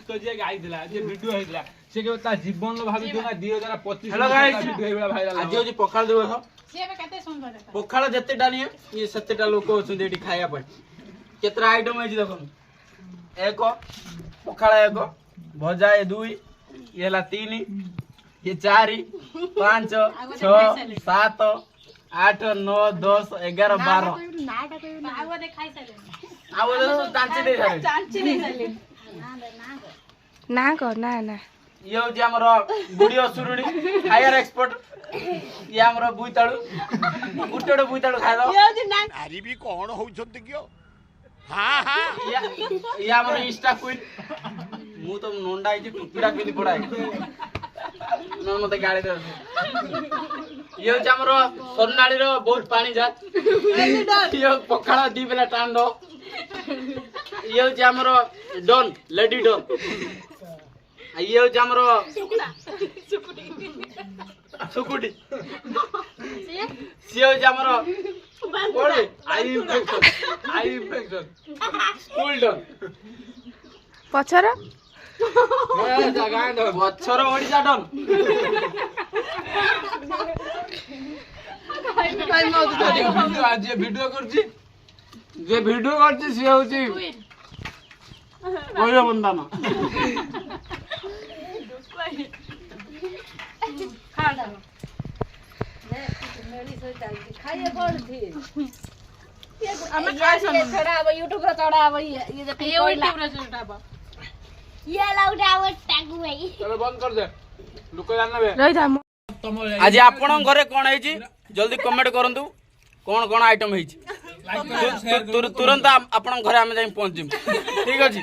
गीत जे गाइला जे वीडियो हेला से के ता जीवन भाभी जो 2025 हेलो गाइस वीडियो हेला भाइराल आज होची पखाल दिवस से बे कते सुंदर देखा पखाल जत्ते डाली ये सत्तेटा लोक होचुं एठी खाया पर केतरा आइटम है देखो एक पखाल एक भजा ये 2 ये हला 3 ये 4 5 6 7 8 9 10 11 12 आगो दे खाई साले आव चांची दे सारे चांची नहीं साले ना को ना ना ये होची हमर गुडी असुरुडी हायर एक्सपर्ट ये हमर बुइताळू गुटेडो बुइताळू खाइ दो यो जी ना ଆରି ବି କଣ ହଉଛନ୍ତି କିଓ ହଁ ହଁ ये हमर इंस्टा क्वीन मु तो नोंडा है टुपीडा पिली पड़ाई न मते गाड़ी दे ये होची हमर सोनाली रो बहुत पानी जा ये पखाळा दी बेला टांडो ये होची हमर डॉन लेडी डॉन ये होची हमर सुकुटी सी होची हमर कोड़े आई इन्फेक्शन स्कूल डन पछर ए जगह दो बछर ओडिसा डन आज वीडियो करछि जे वीडियो करछि से होछि कोई बंदा ना खा डालो खाइए कौन थी हमें खाई सुन चढ़ाव यूट्यूब पर चढ़ाव ये जो ये यूट्यूब रे चटाबा ये लाउडाव टागु भाई चलो बंद कर दे लुक जानबे रही था आज आपण घरे कोन हेची जल्दी कमेंट करंतु कोन कोन आइटम हेची तुरंत आपण घरे हम जाई पहुंच जिम ठीक अछि।